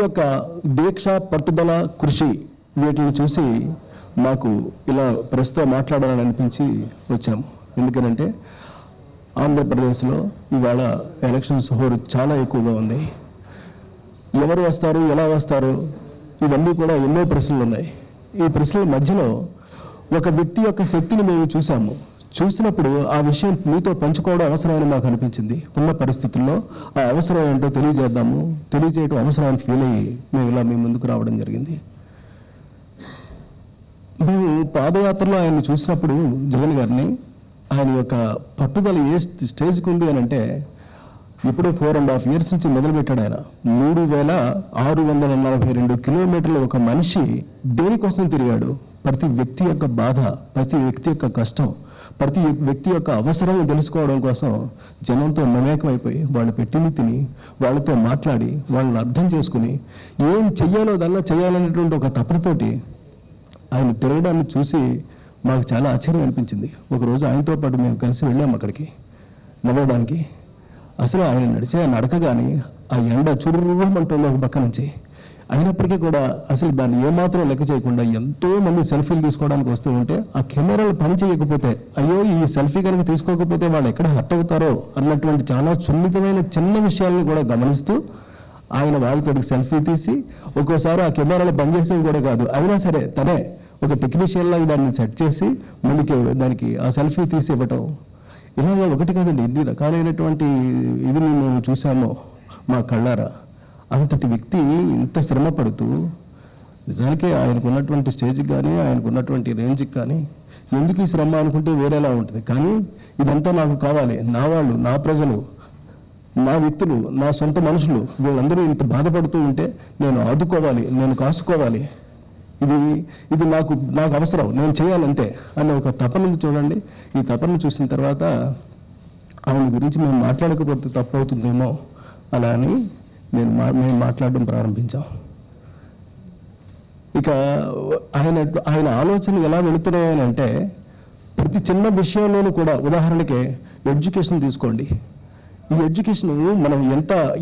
యొక్క దీక్ష, పట్టుదల, కృషి వీటిని చూసి మాకు ఇలా ప్రెస్తో మాట్లాడాలని అనిపించి వచ్చాము. ఎందుకనంటే ఆంధ్రప్రదేశ్లో ఇవాళ ఎలక్షన్స్ హోరు చాలా ఎక్కువగా ఉంది. ఎవరు వస్తారు, ఎలా వస్తారు, ఇవన్నీ కూడా ఎన్నో ప్రశ్నలు ఉన్నాయి. ఈ ప్రశ్నల మధ్యలో ఒక వ్యక్తి యొక్క శక్తిని మేము చూసినప్పుడు ఆ విషయం మీతో పంచుకోవడం అవసరమని మాకు అనిపించింది. ఉన్న పరిస్థితుల్లో ఆ అవసరం ఏంటో తెలియజేయడం అవసరాన్ని ఫీల్ అయ్యి మేము ఇలా మీ ముందుకు రావడం జరిగింది. మేము పాదయాత్రలో ఆయన్ని చూసినప్పుడు జగన్ గారిని, ఆయన యొక్క పట్టుదల ఏ స్టేజ్కి ఉంది అని అంటే, ఇప్పుడు 4.5 years నుంచి మొదలుపెట్టాడు ఆయన. 3642 కిలోమీటర్లు ఒక మనిషి దేనికోసం తిరిగాడు? ప్రతి వ్యక్తి యొక్క బాధ, ప్రతి వ్యక్తి యొక్క కష్టం, ప్రతి వ్యక్తి యొక్క అవసరం తెలుసుకోవడం కోసం జనంతో మమేకమైపోయి వాళ్ళు పెట్టింది తిని వాళ్ళతో మాట్లాడి వాళ్ళని అర్థం చేసుకుని ఏం చెయ్యాలో దల్లా చేయాలనేటువంటి ఒక తపనతోటి ఆయన తిరగడాన్ని చూసి మాకు చాలా ఆశ్చర్యం అనిపించింది. ఒకరోజు ఆయనతో పాటు మేము కలిసి వెళ్ళాము అక్కడికి నడవడానికి. అసలు ఆయన నడిచే నడక కానీ ఆ ఎండ చురుమంటుంది ఒక పక్క నుంచి. అయినప్పటికీ కూడా అసలు దాన్ని ఏమాత్రం లెక్క చేయకుండా ఎంతో మంది సెల్ఫీలు తీసుకోవడానికి వస్తూ ఉంటే ఆ కెమెరాలు పని చేయకపోతే, అయ్యో ఈ సెల్ఫీ కనుక తీసుకోకపోతే వాళ్ళు ఎక్కడ హర్ట్ అవుతారో అన్నటువంటి చాలా సున్నితమైన చిన్న విషయాలను కూడా గమనిస్తూ ఆయన వాళ్ళతో సెల్ఫీ తీసి, ఒక్కోసారి ఆ కెమెరాలు పనిచేసేవి కూడా కాదు, అయినా సరే తనే ఒక టెక్నీషియన్ లాగా దాన్ని సెట్ చేసి ముందుకే దానికి ఆ సెల్ఫీ తీసి ఇవ్వటం. ఇలాగ ఒకటి కాదండి, ఎన్ని రకాలైనటువంటి ఇది మేము చూసామో మా కళ్ళారా. అంతటి వ్యక్తి ఇంత శ్రమ పడుతూ, నిజానికి ఆయనకున్నటువంటి స్టేజ్కి కానీ ఆయనకున్నటువంటి రేంజ్కి కానీ ఎందుకు ఈ శ్రమ అనుకుంటే వేరేలా ఉంటుంది. కానీ ఇదంతా నాకు కావాలి, నా వాళ్ళు, నా ప్రజలు, నా వ్యక్తులు, నా సొంత మనుషులు వీళ్ళందరూ ఇంత బాధపడుతూ ఉంటే నేను ఆదుకోవాలి, నేను కాసుకోవాలి, ఇది నాకు అవసరం, నేను చేయాలంతే అనే ఒక తపన చూడండి. ఈ తపన చూసిన తర్వాత ఆయన గురించి మేము మాట్లాడకపోతే తప్పవుతుందేమో అలా అని మేము మాట్లాడడం ప్రారంభించాం. ఇక ఆయన ఆలోచనలు ఎలా వెళుతున్నాయని అంటే, ప్రతి చిన్న విషయంలోనూ కూడా, ఉదాహరణకి ఎడ్యుకేషన్ తీసుకోండి. ఈ ఎడ్యుకేషన్ మనం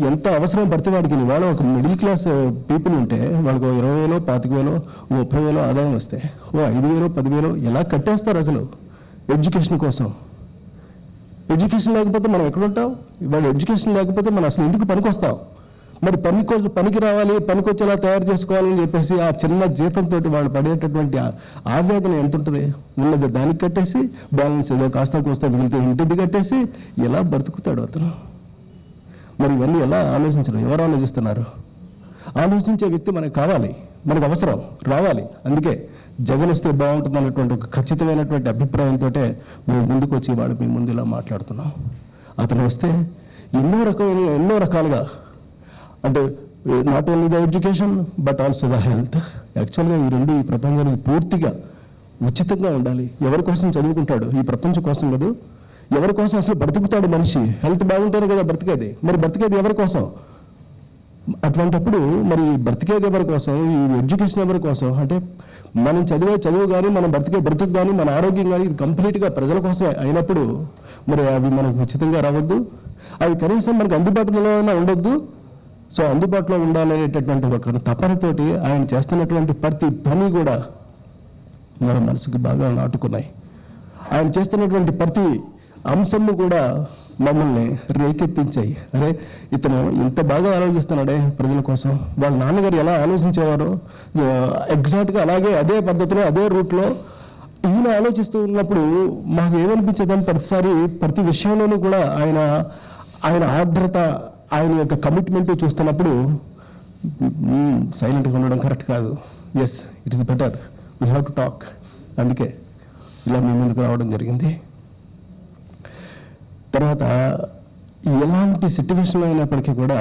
ఎంత అవసరం పడితే వాడికి, వాళ్ళు ఒక మిడిల్ క్లాస్ పీపుల్ ఉంటే వాళ్ళకు 20,000, 25,000, 30,000 ఆదాయం వస్తే 5,000, 10,000 ఎలా కట్టేస్తారు అసలు ఎడ్యుకేషన్ కోసం. ఎడ్యుకేషన్ లేకపోతే మనం ఎక్కడ ఉంటాం? వాడు ఎడ్యుకేషన్ లేకపోతే మనం అసలు ఎందుకు పనికొస్తాం? మరి పనికి రావాలి, పనికొచ్చేలా తయారు చేసుకోవాలని చెప్పేసి ఆ చిన్న జీతంతో వాళ్ళు పడేటటువంటి ఆవేదన ఎంత ఉంటుంది? ఉన్నది దానికి కట్టేసి బ్యాలెన్స్ ఏదో కాస్త కోస్తా మిగిలితే ఇంటిది కట్టేసి ఎలా బ్రతుకుతాడు అతను? మరి ఇవన్నీ ఎలా ఆలోచించరు? ఎవరు ఆలోచిస్తున్నారు? ఆలోచించే వ్యక్తి మనకు కావాలి, మనకు అవసరం రావాలి. అందుకే జగన్ వస్తే బాగుంటుంది అన్నటువంటి ఒక ఖచ్చితమైనటువంటి అభిప్రాయంతో మేము ముందుకు వచ్చి వాళ్ళు మీ ముందు ఇలా మాట్లాడుతున్నాం. అతను వస్తే ఎన్నో రకాలుగా, అంటే not only the education but also the health. యాక్చువల్గా ఈ రెండు ఈ ప్రపంచానికి పూర్తిగా ఉచితంగా ఉండాలి. ఎవరి కోసం చదువుకుంటాడు? ఈ ప్రపంచం కోసం కాదు, ఎవరి కోసం అసలు బ్రతుకుతాడు మనిషి? హెల్త్ బాగుంటేనే కదా బ్రతికేది. మరి బ్రతికేది ఎవరి కోసం? అటువంటిప్పుడు మరి బ్రతికేది ఎవరి కోసం? ఈ ఎడ్యుకేషన్ ఎవరి కోసం? అంటే మనం చదువు కానీ, మనం బ్రతుకు కానీ, మన ఆరోగ్యం కానీ ఇది కంప్లీట్గా ప్రజల కోసమే అయినప్పుడు మరి అవి మనకు ఉచితంగా రావద్దు, అవి కనీసం మనకు అందుబాటులో ఉండొద్దు. సో అందుబాటులో ఉండాలనేటటువంటి ఒక తపనతోటి ఆయన చేస్తున్నటువంటి ప్రతి పని కూడా మన మనసుకి బాగా నాటుకున్నాయి. ఆయన చేస్తున్నటువంటి ప్రతి అంశము కూడా మమ్మల్ని రేకెత్తించాయి. అరే ఇతను ఇంత బాగా ఆలోచిస్తున్నాడే ప్రజల కోసం. వాళ్ళ నాన్నగారు ఎలా ఆలోచించేవారో ఎగ్జాక్ట్గా అలాగే అదే పద్ధతిలో అదే రూట్లో ఈయన ఆలోచిస్తూ ఉన్నప్పుడు మాకు ఏమనిపించేదని ప్రతిసారి ప్రతి విషయంలోనూ కూడా ఆయన ఆర్ద్రత, ఆయన యొక్క కమిట్మెంట్ చూస్తున్నప్పుడు సైలెంట్గా ఉండడం కరెక్ట్ కాదు. Yes, it is better, we have to talk. అందుకే ఇలా మీ ముందుకు రావడం జరిగింది. తర్వాత ఎలాంటి సిట్యువేషన్ అయినప్పటికీ కూడా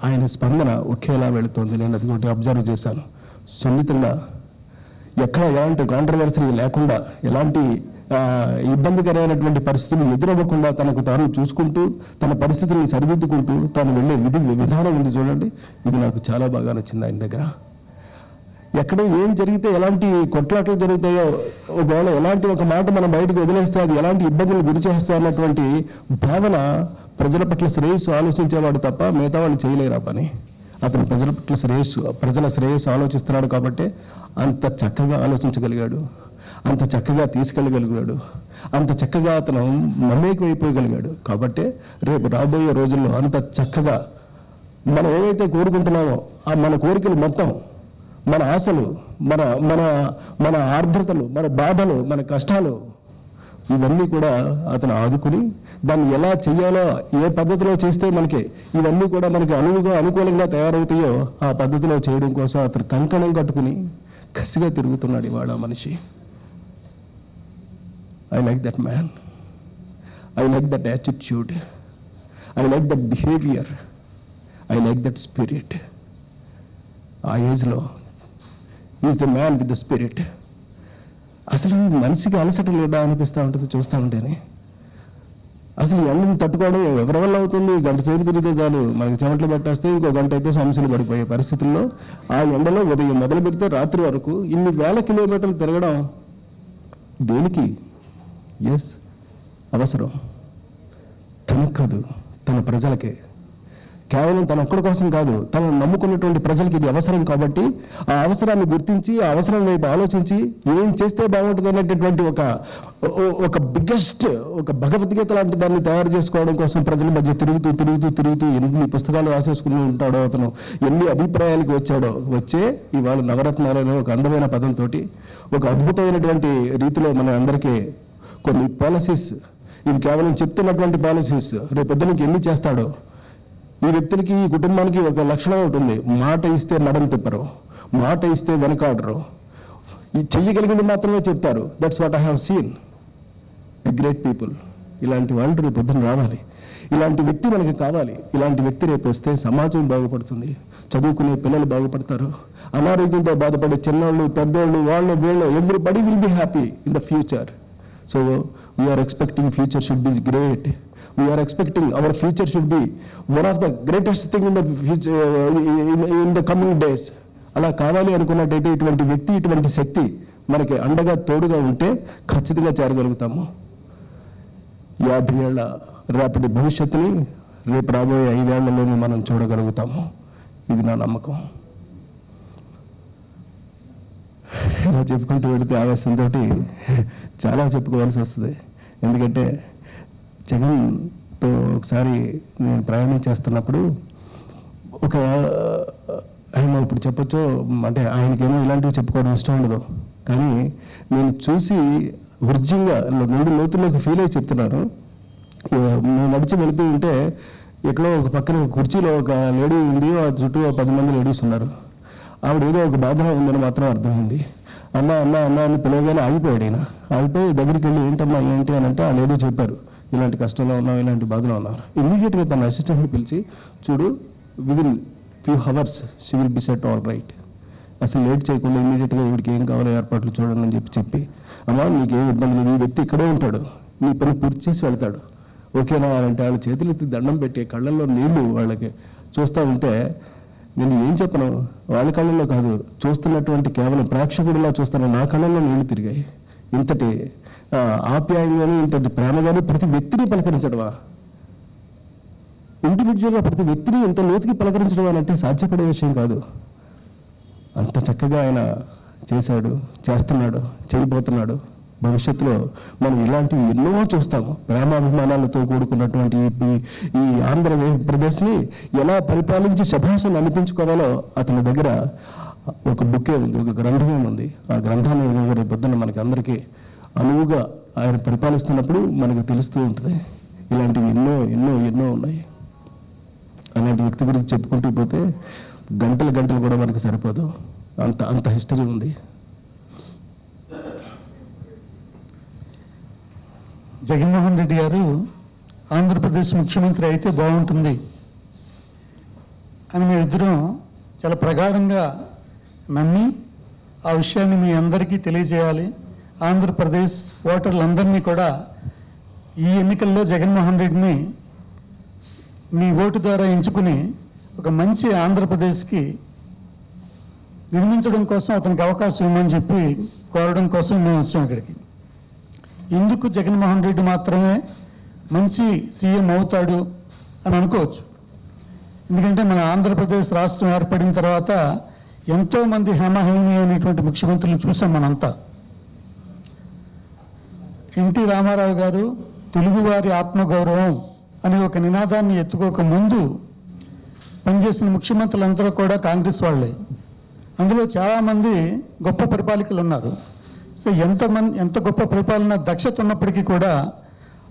ఆయన స్పందన ఒకేలా వెళుతోంది. నేను అది ఒకటి అబ్జర్వ్ చేశాను. సున్నితంగా ఎక్కడ ఎలాంటి కాంట్రవర్సీ లేకుండా, ఎలాంటి ఇబ్బందికరమైనటువంటి పరిస్థితులు ఎదురవ్వకుండా తనకు తాను చూసుకుంటూ, తన పరిస్థితుల్ని సరిదిద్దుకుంటూ తాను వెళ్ళే విధానం ఉంది చూడండి, ఇది నాకు చాలా బాగా నచ్చింది ఆయన దగ్గర. ఎక్కడ ఏం జరిగితే, ఎలాంటి కొట్లాటలు జరుగుతాయో, ఒకవేళ ఎలాంటి ఒక మాట మనం బయటకు వదిలేస్తే అది ఎలాంటి ఇబ్బందులు గురి చేస్తాయి అన్నటువంటి భావన, ప్రజల పట్ల శ్రేయస్సు ఆలోచించేవాడు తప్ప మిగతా వాళ్ళు చేయలేరు ఆ పని. అతను ప్రజల శ్రేయస్సు ఆలోచిస్తున్నాడు కాబట్టి అంత చక్కగా ఆలోచించగలిగాడు, అంత చక్కగా తీసుకెళ్ళగలిగాడు, అంత చక్కగా అతను మమేకమైపోగలిగాడు. కాబట్టి రేపు రాబోయే రోజుల్లో అంత చక్కగా మనం ఏవైతే కోరుకుంటున్నామో ఆ మన కోరికలు మొత్తం, మన ఆశలు, మన మన మన ఆర్ద్రతలు, మన బాధలు, మన కష్టాలు ఇవన్నీ కూడా అతను ఆదుకుని దాన్ని ఎలా చేయాలో, ఏ పద్ధతిలో చేస్తే మనకి ఇవన్నీ కూడా మనకి అనుకూలంగా తయారవుతాయో ఆ పద్ధతిలో చేయడం కోసం అతను కంకణం కట్టుకుని కసిగా తిరుగుతున్నాడు ఇవాళ మనిషి. I like that man, I like that attitude, I like that behaviour, I like that spirit. ఆ ఏజ్లో is the man with the spirit. అసలు మనిషికి అలసట లేదా అనిపిస్తూ ఉంటుంది చూస్తూ ఉంటేనే. అసలు ఎండను తట్టుకోవడం ఎవరి వల్ల అవుతుంది? గంట సేపు తిరిగితే చాలు మనకి చెమటలు పట్టేస్తే ఇంకో గంట అయితే సమస్యలు పడిపోయే పరిస్థితుల్లో ఆ ఎండలో ఉదయం మొదలు పెడితే రాత్రి వరకు ఇన్ని వేల కిలోమీటర్లు తిరగడం దేనికి? ఎస్, అవసరం. తనకు కాదు, తన ప్రజలకే. కేవలం తన ఒక్కడి కోసం కాదు, తను నమ్ముకున్నటువంటి ప్రజలకి ఇది అవసరం. కాబట్టి ఆ అవసరాన్ని గుర్తించి ఆ అవసరం వైపు ఆలోచించి ఏం చేస్తే బాగుంటుంది అనేటటువంటి ఒక బిగ్గెస్ట్ ఒక భగవద్గీత లాంటి దాన్ని తయారు చేసుకోవడం కోసం ప్రజల మధ్య తిరుగుతూ ఎన్ని పుస్తకాలు రాసేసుకుని ఉంటాడో అతను, ఎన్ని అభిప్రాయాలకు వచ్చే ఇవాళ నవరత్నాలలో ఒక అందమైన పదంతో ఒక అద్భుతమైనటువంటి రీతిలో మన అందరికీ కొన్ని పాలసీస్, ఇవి కేవలం చెప్తున్నటువంటి పాలసీస్ రేపొద్దునకి ఎన్ని చేస్తాడో. ఈ వ్యక్తులకి, ఈ కుటుంబానికి ఒక లక్షణం ఉంటుంది, మాట ఇస్తే నడం తిప్పరు, మాట ఇస్తే వెనకాడరు, చెయ్యగలిగింది మాత్రమే చెప్తారు. That's what I have seen a great people. ఇలాంటి వాళ్ళు రేపు పొద్దున రావాలి, ఇలాంటి వ్యక్తి మనకి కావాలి. ఇలాంటి వ్యక్తి రేపు వస్తే సమాజం బాగుపడుతుంది, చదువుకునే పిల్లలు బాగుపడతారు, అనారోగ్యంతో బాధపడే చిన్నోళ్ళు, పెద్దోళ్ళు, వాళ్ళు, వీళ్ళు, everybody will be happy in the future. So we are expecting future should be great. We are expecting our future should be one of the greatest thing in the future, in the coming days. అలా కావాలి అనుకున్నట్టయితే ఇటువంటి వ్యక్తి, ఇటువంటి శక్తి మనకి అండగా తోడుగా ఉంటే ఖచ్చితంగా చేరగలుగుతాము. 50 ఏళ్ల రేపటి భవిష్యత్తుని రేపు రాబోయే 5 ఏళ్లలోనే మనం చూడగలుగుతాము. ఇది నా నమ్మకం. ఇలా చెప్పుకుంటూ వెళితే ఆవేశంతో చాలా చెప్పుకోవాల్సి వస్తుంది. ఎందుకంటే జగన్తో ఒకసారి నేను ప్రయాణం చేస్తున్నప్పుడు ఆయన ఇప్పుడు చెప్పొచ్చు అంటే ఆయనకేమో ఇలాంటివి చెప్పుకోవడం ఇష్టం ఉండదు, కానీ నేను చూసి వృజ్యంగా రెండు లోతుల్లోకి ఫీల్ అయ్యి చెప్తున్నాను. నేను నడిచి వెళుతూ ఉంటే ఎక్కడో ఒక పక్కన కుర్చీలో ఒక లేడీ ఉంది, ఆ చుట్టూ 10 మంది లేడీస్ ఉన్నారు. ఆవిడ ఏదో ఒక బాధలో ఉందని మాత్రం అర్థమైంది. అన్నా అన్నా అన్నా అని పిలవగానే ఆగిపోయాడు. ఆయన ఆగిపోయి దగ్గరికి వెళ్ళి ఏంటమ్మా ఏంటి అని అంటే వాళ్ళు ఏదో చెప్పారు, ఇలాంటి కష్టంలో ఉన్నాం, ఇలాంటి బాధలో ఉన్నారు. ఇమ్మీడియట్గా తన అసిస్టెంట్ని పిలిచి, చూడు within few hours she will be set all right. అసలు లేట్ చేయకుండా ఇమ్మీడియట్గా వీడికి ఏం కావాలో ఏర్పాట్లు చూడండి అని చెప్పి అమ్మా నీకేం ఇబ్బంది లేదు, ఈ వ్యక్తి ఇక్కడే ఉంటాడు, నీ పని పూర్తి చేసి వెళ్తాడు, ఓకేనా అంటే వాళ్ళ చేతులు ఎత్తి దండం పెట్టి కళ్ళల్లో నీళ్లు వాళ్ళకి చూస్తూ ఉంటే నేను ఏం చెప్పను. వాళ్ళ కళ్ళల్లో కాదు, చూస్తున్నటువంటి కేవలం ప్రేక్షకుడిలా చూస్తున్న నా కళ్ళల్లో నీళ్లు తిరిగాయి. ఇంతటి ఆప్యాయంగానే, ఇంతటి ప్రేమగానే ప్రతి వ్యక్తిని పలకరించడమా, ఇండివిజువల్గా ప్రతి వ్యక్తిని ఇంత లోతుకి పలకరించడం అని అంటే సాధ్యపడే విషయం కాదు. అంత చక్కగా ఆయన చేశాడు, చేస్తున్నాడు, చేయబోతున్నాడు. భవిష్యత్తులో మనం ఇలాంటివి ఎన్నో చూస్తాము. ప్రేమాభిమానాలతో కూడుకున్నటువంటి ఈ ఆంధ్రప్రదేశ్ని ఎలా పరిపాలించి శభాషను అనిపించుకోవాలో అతని దగ్గర ఒక బుక్కే ఉంది, ఒక గ్రంథమే ఉంది. ఆ గ్రంథాన్ని రేపు పొద్దున్న మనకి అందరికీ అనువుగా ఆయన పరిపాలిస్తున్నప్పుడు మనకు తెలుస్తూ ఉంటుంది. ఇలాంటివి ఎన్నో ఎన్నో ఎన్నో ఉన్నాయి. అలాంటి వ్యక్తి గురించి చెప్పుకుంటూ పోతే గంటలు కూడా మనకు సరిపోదు, అంత హిస్టరీ ఉంది. జగన్మోహన్ రెడ్డి గారు ఆంధ్రప్రదేశ్ ముఖ్యమంత్రి అయితే బాగుంటుంది అని మీరిద్దరం చాలా ప్రగాఢంగా నమ్మి ఆ విషయాన్ని మీ అందరికీ తెలియజేయాలి. ఆంధ్రప్రదేశ్ ఓటర్లందరినీ కూడా ఈ ఎన్నికల్లో జగన్మోహన్ రెడ్డిని మీ ఓటు ద్వారా ఎంచుకుని ఒక మంచి ఆంధ్రప్రదేశ్కి నిర్మించడం కోసం అతనికి అవకాశం ఇవ్వమని చెప్పి కోరడం కోసం మేము వచ్చాం ఇక్కడికి. ఎందుకు జగన్మోహన్ రెడ్డి మాత్రమే మంచి సీఎం అవుతాడు అని అనుకోవచ్చు. ఎందుకంటే మన ఆంధ్రప్రదేశ్ రాష్ట్రం ఏర్పడిన తర్వాత ఎంతోమంది హేమహేమి అయినటువంటి ముఖ్యమంత్రులు చూసాం మనంతా. ఎన్టీ రామారావు గారు తెలుగువారి ఆత్మగౌరవం అనే ఒక నినాదాన్ని ఎత్తుకోక ముందు పనిచేసిన ముఖ్యమంత్రులందరూ కూడా కాంగ్రెస్ వాళ్ళే. అందులో చాలామంది గొప్ప పరిపాలకులు ఉన్నారు. సో ఎంత గొప్ప పరిపాలన దక్షత ఉన్నప్పటికీ కూడా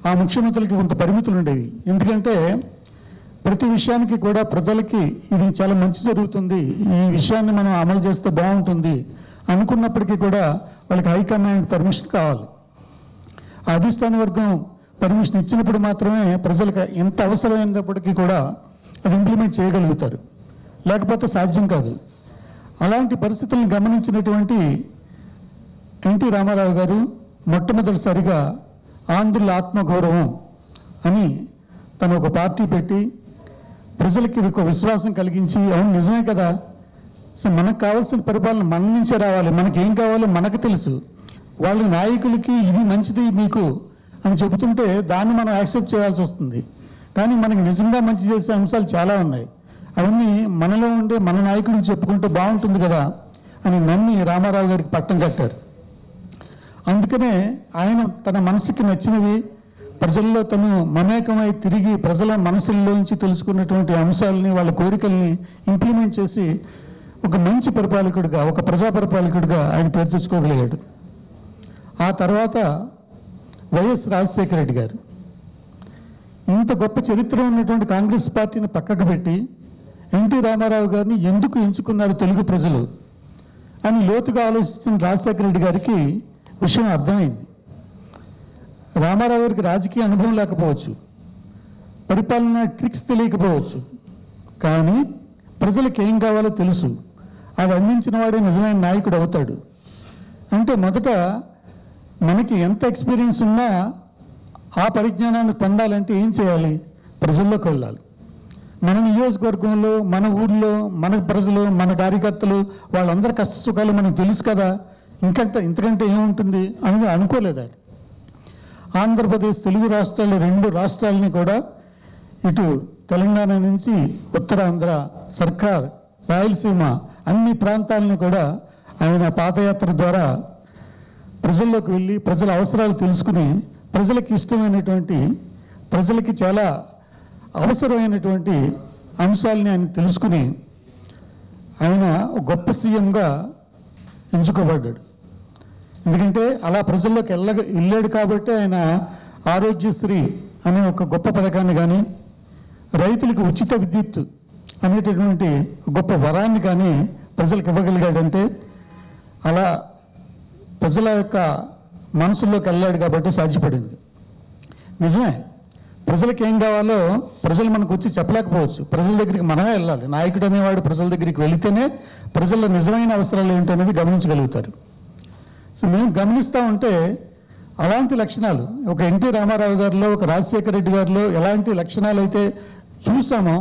ఆ ముఖ్యమంత్రులకి కొంత పరిమితులు ఉండేవి. ఎందుకంటే ప్రతి విషయానికి కూడా ప్రజలకి ఇది చాలా మంచి జరుగుతుంది, ఈ విషయాన్ని మనం అమలు చేస్తే బాగుంటుంది అనుకున్నప్పటికీ కూడా వాళ్ళకి హైకమాండ్ పర్మిషన్ కావాలి. ఆ అధిష్టాన వర్గం పర్మిషన్ ఇచ్చినప్పుడు మాత్రమే ప్రజలకు ఎంత అవసరమైనప్పటికీ కూడా అది ఇంప్లిమెంట్ చేయగలుగుతారు, లేకపోతే సాధ్యం కాదు. అలాంటి పరిస్థితులను గమనించినటువంటి ఎన్టీ రామారావు గారు మొట్టమొదటిసారిగా ఆంధ్రుల ఆత్మగౌరవం అని తను ఒక పార్టీ పెట్టి ప్రజలకి ఒక విశ్వాసం కలిగించి, అవును నిజమే కదా, సో మనకు కావాల్సిన పరిపాలన మన నుంచే రావాలి, మనకి ఏం కావాలో మనకు తెలుసు, వాళ్ళ నాయకులకి ఇది మంచిది మీకు అని చెబుతుంటే దాన్ని మనం యాక్సెప్ట్ చేయాల్సి వస్తుంది. కానీ మనకి నిజంగా మంచి చేసే అంశాలు చాలా ఉన్నాయి, అవన్నీ మనలో ఉండే మన నాయకుడికి చెప్పుకుంటే బాగుంటుంది కదా అని నమ్మి రామారావు గారికి పట్టం కట్టారు. అందుకనే ఆయన తన మనసుకి నచ్చినవి ప్రజల్లో తను మమేకమై తిరిగి ప్రజల మనసుల్లోంచి తెలుసుకున్నటువంటి అంశాలని వాళ్ళ కోరికల్ని ఇంప్లిమెంట్ చేసి ఒక మంచి పరిపాలకుడిగా, ఒక ప్రజా పరిపాలకుడిగా ఆయన పేరు తెచ్చుకోగలిగాడు. ఆ తర్వాత వైఎస్ రాజశేఖర రెడ్డి గారు ఇంత గొప్ప చరిత్ర ఉన్నటువంటి కాంగ్రెస్ పార్టీని పక్కకు పెట్టి ఎన్టీ రామారావు గారిని ఎందుకు ఎంచుకున్నారు తెలుగు ప్రజలు అని లోతుగా ఆలోచించిన రాజశేఖర రెడ్డి గారికి విషయం అర్థమైంది. రామారావు గారికి రాజకీయ అనుభవం లేకపోవచ్చు, పరిపాలన ట్రిక్స్ తెలియకపోవచ్చు, కానీ ప్రజలకు ఏం కావాలో తెలుసు, అది అందించిన వాడే నిజమైన నాయకుడు అవుతాడు. అంటే మొదట మనకి ఎంత ఎక్స్పీరియన్స్ ఉన్నా ఆ పరిజ్ఞానాన్ని పొందాలంటే ఏం చేయాలి? ప్రజల్లోకి వెళ్ళాలి. మన నియోజకవర్గంలో, మన ఊర్లో, మన ప్రజలు, మన కార్యకర్తలు వాళ్ళందరి కష్ట సుఖాలు మనకు తెలుసు కదా, ఇంతకంటే ఏముంటుంది అని అనుకోలేదు. ఆంధ్రప్రదేశ్ తెలుగు రాష్ట్రాలు 2 రాష్ట్రాలని కూడా, ఇటు తెలంగాణ నుంచి ఉత్తరాంధ్ర, సర్కార్, రాయలసీమ అన్ని ప్రాంతాలని కూడా ఆయన పాదయాత్ర ద్వారా ప్రజల్లోకి వెళ్ళి ప్రజల అవసరాలు తెలుసుకుని ప్రజలకి ఇష్టమైనటువంటి, ప్రజలకి చాలా అవసరమైనటువంటి అంశాలని ఆయన తెలుసుకుని ఆయన గొప్ప సీఎంగా ఎంచుకోబడ్డాడు. ఎందుకంటే అలా ప్రజల్లోకి వెళ్ళాడు కాబట్టి ఆయన ఆరోగ్యశ్రీ అనే ఒక గొప్ప పథకాన్ని కానీ, రైతులకు ఉచిత విద్యుత్ అనేటటువంటి గొప్ప వరాన్ని కానీ ప్రజలకు ఇవ్వగలిగాడంటే అలా ప్రజల యొక్క మనసుల్లోకి వెళ్ళాడు కాబట్టి సాధ్యపడింది. నిజమే, ప్రజలకు ఏం కావాలో ప్రజలు మనకు వచ్చి చెప్పలేకపోవచ్చు, ప్రజల దగ్గరికి మనమే వెళ్ళాలి. నాయకుడు అనేవాడు ప్రజల దగ్గరికి వెళితేనే ప్రజల నిజమైన అవసరాలు ఏంటనేది గమనించగలుగుతారు. సో మేము గమనిస్తూ ఉంటే అలాంటి లక్షణాలు ఒక ఎన్టీ రామారావు గారిలో, ఒక రాజశేఖర రెడ్డి గారిలో ఎలాంటి లక్షణాలు అయితే చూసామో,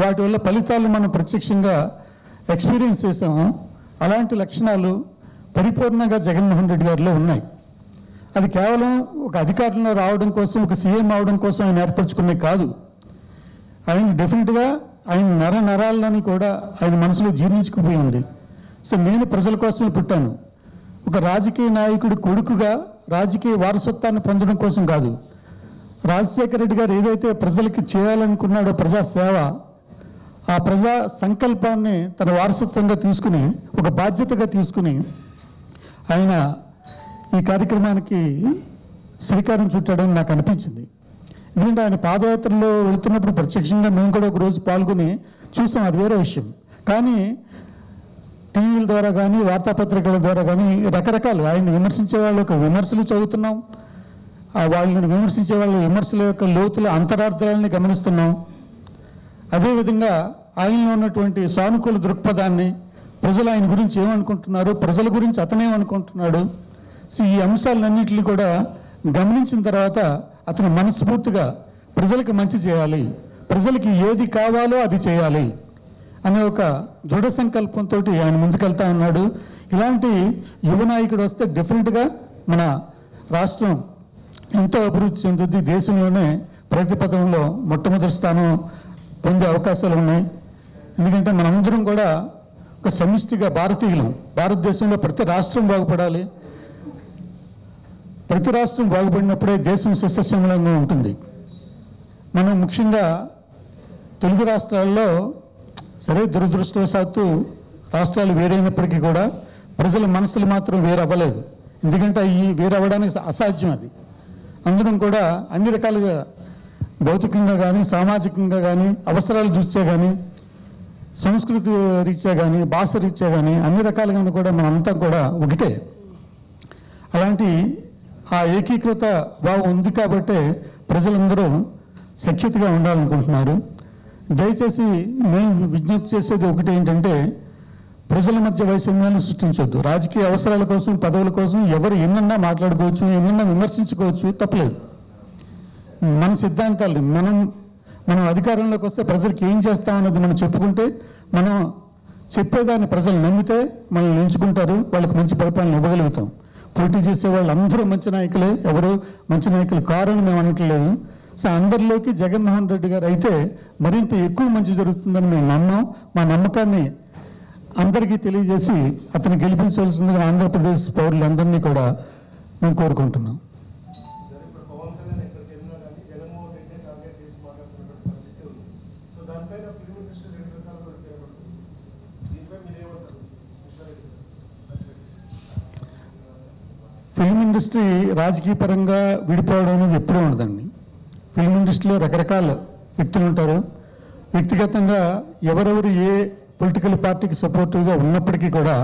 వాటి వల్ల ఫలితాలు మనం ప్రత్యక్షంగా ఎక్స్పీరియన్స్ చేసామో, అలాంటి లక్షణాలు పరిపూర్ణంగా జగన్మోహన్ రెడ్డి గారిలో ఉన్నాయి. అది కేవలం ఒక అధికారంలో రావడం కోసం, ఒక సీఎం అవడం కోసం ఆయన ఏర్పరచుకునే కాదు. ఆయన డెఫినెట్గా ఆయన నరాల్లోని కూడా ఆయన మనసులో జీర్ణించుకుపోయి ఉంది. సో నేను ప్రజల కోసమే పుట్టాను, ఒక రాజకీయ నాయకుడి కొడుకుగా రాజకీయ వారసత్వాన్ని పొందడం కోసం కాదు. రాజశేఖర రెడ్డి గారు ఏదైతే ప్రజలకి చేయాలనుకున్నాడో ప్రజాసేవ, ఆ ప్రజా సంకల్పాన్ని తన వారసత్వంగా తీసుకుని, ఒక బాధ్యతగా తీసుకుని ఆయన ఈ కార్యక్రమానికి శ్రీకారం చుట్టాడని నాకు అనిపించింది. ఎందుకంటే ఆయన పాదయాత్రలో వెళుతున్నప్పుడు ప్రత్యక్షంగా మేము కూడా ఒకరోజు పాల్గొని చూసాం, అది వేరే విషయం. కానీ టీవీల ద్వారా కానీ, వార్తాపత్రికల ద్వారా కానీ రకరకాలు ఆయన్ని విమర్శించే వాళ్ళ యొక్క విమర్శలు చదువుతున్నాం, వాళ్ళని విమర్శించే వాళ్ళ విమర్శల యొక్క లోతుల అంతరార్థాలని గమనిస్తున్నాం. అదేవిధంగా ఆయనలో ఉన్నటువంటి సానుకూల దృక్పథాన్ని, ప్రజలు ఆయన గురించి ఏమనుకుంటున్నారు, ప్రజల గురించి అతనేమనుకుంటున్నాడు, సో ఈ అంశాలన్నింటినీ కూడా గమనించిన తర్వాత అతను మనస్ఫూర్తిగా ప్రజలకు మంచి చేయాలి, ప్రజలకి ఏది కావాలో అది చేయాలి అనే ఒక దృఢ సంకల్పంతో ఆయన ముందుకెళ్తా ఉన్నాడు. ఇలాంటి యువ నాయకుడు వస్తే డెఫినెట్గా మన రాష్ట్రం ఎంతో అభివృద్ధి చెందుద్ది, దేశంలోనే ప్రగతి పథంలో మొట్టమొదటి స్థానం పొందే అవకాశాలు ఉన్నాయి. ఎందుకంటే మనందరం కూడా ఒక సమిష్టిగా భారతీయులం. భారతదేశంలో ప్రతి రాష్ట్రం బాగుపడాలి. ప్రతి రాష్ట్రం బాగుపడినప్పుడే దేశం సస్యశ్యామలంగా ఉంటుంది. మనం ముఖ్యంగా తెలుగు రాష్ట్రాల్లో సరే దురదృష్టవశాత్తు రాష్ట్రాలు వేరైనప్పటికీ కూడా ప్రజల మనసులు మాత్రం వేరవ్వలేదు. ఎందుకంటే ఈ వేరవ్వడానికి అసాధ్యం. అది అందరం కూడా అన్ని రకాలుగా భౌతికంగా కానీ సామాజికంగా కానీ అవసరాలు దృష్ట్యా కానీ సంస్కృతి రీత్యా కానీ భాష రీత్యా కానీ అన్ని రకాలుగాను కూడా మనంతా కూడా ఒకటే. అలాంటి ఆ ఏకీకృత భావం ఉంది కాబట్టే ప్రజలందరూ సఖ్యతగా ఉండాలనుకుంటున్నారు. దయచేసి మేము విజ్ఞప్తి చేసేది ఒకటి ఏంటంటే ప్రజల మధ్య వైషమ్యాలను సృష్టించవద్దు. రాజకీయ అవసరాల కోసం పదవుల కోసం ఎవరు ఎన్నన్నా మాట్లాడుకోవచ్చు, ఎన్నన్నా విమర్శించుకోవచ్చు, తప్పలేదు. మన సిద్ధాంతాలు మనం అధికారంలోకి వస్తే ప్రజలకు ఏం చేస్తామన్నది మనం చెప్పుకుంటే, మనం చెప్పేదాన్ని ప్రజలు నమ్మితే మనల్ని ఎంచుకుంటారు, వాళ్ళకి మంచి పరిపాలన ఇవ్వగలుగుతాం. పోటీ చేసే వాళ్ళు అందరూ మంచి నాయకులే, ఎవరు మంచి నాయకులు కారని మేము అనట్లేదు. సో అందరిలోకి జగన్మోహన్ రెడ్డి గారు అయితే మరింత ఎక్కువ మంచి జరుగుతుందని మేము నమ్మాం. మా నమ్మకాన్ని అందరికీ తెలియజేసి అతను గెలిపించవలసిందిగా ఆంధ్రప్రదేశ్ పౌరులందరినీ కూడా మేము కోరుకుంటున్నాం. ఫిల్మ్ ఇండస్ట్రీ రాజకీయ పరంగా విడిపోవడం అనేది ఎప్పుడూ ఉండదండి. ఫిల్మ్ ఇండస్ట్రీలో రకరకాల వ్యక్తులు ఉంటారు. వ్యక్తిగతంగా ఎవరెవరు ఏ పొలిటికల్ పార్టీకి సపోర్టివ్గా ఉన్నప్పటికీ కూడా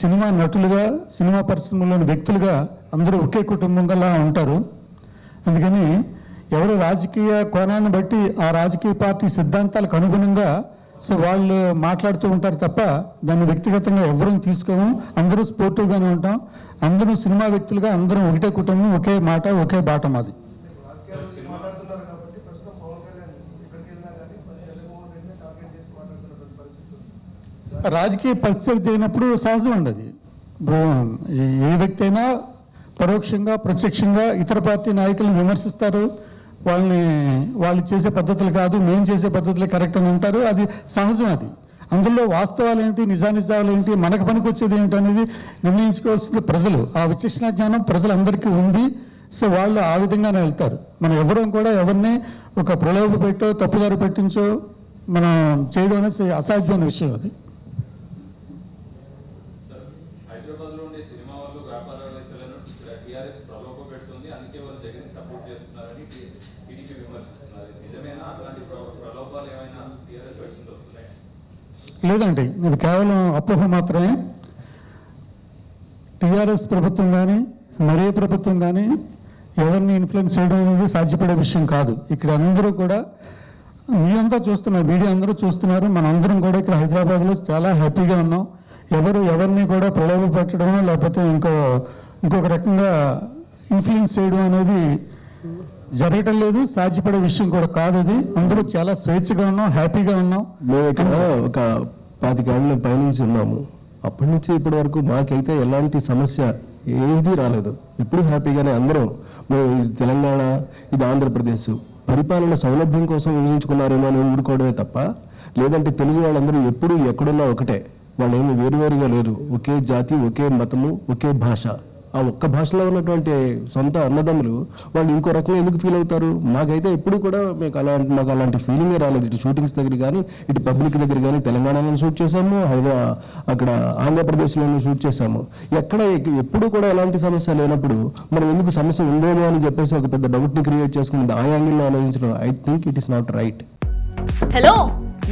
సినిమా నటులుగా, సినిమా పరిశ్రమలోని వ్యక్తులుగా అందరూ ఒకే కుటుంబంగా ఉంటారు. అందుకని ఎవరు రాజకీయ కోణాన్ని బట్టి ఆ రాజకీయ పార్టీ సిద్ధాంతాలకు అనుగుణంగా సో వాళ్ళు మాట్లాడుతూ ఉంటారు తప్ప దాన్ని వ్యక్తిగతంగా ఎవరూ తీసుకోము. అందరూ స్పోర్టివ్గానే ఉంటాం. అందరూ సినిమా వ్యక్తులుగా అందరం ఒకటే కుటుంబం, ఒకే మాట, ఒకే బాట మాది. రాజకీయ పరిస్థితి అయినప్పుడు సహజం ఉండదు. ఏ వ్యక్తి అయినా పరోక్షంగా ప్రత్యక్షంగా ఇతర పార్టీ నాయకులను విమర్శిస్తారు. వాళ్ళు చేసే పద్ధతులు కాదు, మేము చేసే పద్ధతులే కరెక్ట్ అని అంటారు. అది సహజం. అది అందులో వాస్తవాలు ఏంటి, నిజానిజాలు ఏంటి, మనకు పనికొచ్చేది ఏంటి అనేది నిర్ణయించుకోవాల్సింది ప్రజలు. ఆ విచక్షణ జ్ఞానం ప్రజలందరికీ ఉంది. సో వాళ్ళు ఆ విధంగానే వెళ్తారు. మనం ఎవరూ కూడా ఎవరిని ఒక ప్రలోభ పెట్టో తప్పుదారి పెట్టించో మనం చేయడం అనేది అసాధ్యమైన విషయం. అది లేదండి, ఇది కేవలం అపోహ మాత్రమే. టీఆర్ఎస్ ప్రభుత్వం కానీ మరే ప్రభుత్వం కానీ ఎవరిని ఇన్ఫ్లుయెన్స్ చేయడం అనేది సాధ్యపడే విషయం కాదు. ఇక్కడ అందరూ కూడా మీ అంతా చూస్తున్నారు, మీడియా అందరూ చూస్తున్నారు. మనందరం కూడా ఇక్కడ హైదరాబాద్లో చాలా హ్యాపీగా ఉన్నాం. ఎవరిని కూడా ప్రలోభ పెట్టడం లేకపోతే ఇంకొక రకంగా ఇన్ఫ్లుయెన్స్ చేయడం అనేది జరగటం లేదు. సాధ్యపడే విషయం కూడా కాదు. అది అందరూ చాలా స్వేచ్ఛగా ఉన్నాం, హ్యాపీగా ఉన్నాం. మేము ఇక్కడ ఒక 25 ఏళ్ళ పైనుంచి ఉన్నాము. అప్పటి నుంచి ఇప్పటి వరకు మాకైతే ఎలాంటి సమస్య ఏది రాలేదు. ఇప్పుడు హ్యాపీగానే అందరం. తెలంగాణ, ఇది ఆంధ్రప్రదేశ్ పరిపాలన సౌలభ్యం కోసం ఊహించుకున్నారేమో అని ఊరుకోవడమే తప్ప, లేదంటే తెలుగు వాళ్ళందరూ ఎప్పుడు ఎక్కడున్నా ఒకటే. వాళ్ళు ఏమి వేరువేరుగా లేరు. ఒకే జాతి, ఒకే మతము, ఒకే భాష. ఆ ఒక్క భాషలో ఉన్నటువంటి సొంత అన్నదమ్ములు వాళ్ళు ఇంకో రకంగా ఎందుకు ఫీల్ అవుతారు? మాకైతే ఎప్పుడు కూడా మాకు అలాంటి ఫీలింగే రాలేదు. ఇటు షూటింగ్స్ దగ్గర కానీ, ఇటు పబ్లిక్ దగ్గర కానీ. తెలంగాణలో షూట్ చేసాము, అక్కడ ఆంధ్రప్రదేశ్లోనూ షూట్ చేసాము. ఎప్పుడు కూడా ఎలాంటి సమస్య లేనప్పుడు మనం ఎందుకు సమస్య ఉందేమో అని చెప్పేసి ఒక పెద్ద డౌట్ని క్రియేట్ చేసుకుని ఆ యాంగిల్లో ఆలోచించడం I think it is not right. Hello,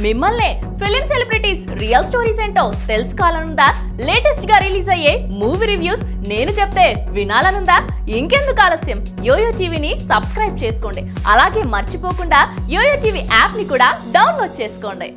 మిమ్మల్ని ఫిలిం సెలబ్రిటీస్ రియల్ స్టోరీస్ ఏంటో తెలుసుకోవాలనుందా? లేటెస్ట్ గా రిలీజ్ అయ్యే మూవీ రివ్యూస్ నేను చెప్తే వినాలనుందా? ఇంకెందుకు ఆలస్యం, యోయో టీవీని సబ్స్క్రైబ్ చేసుకోండి. అలాగే మర్చిపోకుండా యోయో టీవీ యాప్ ని కూడా డౌన్లోడ్ చేసుకోండి.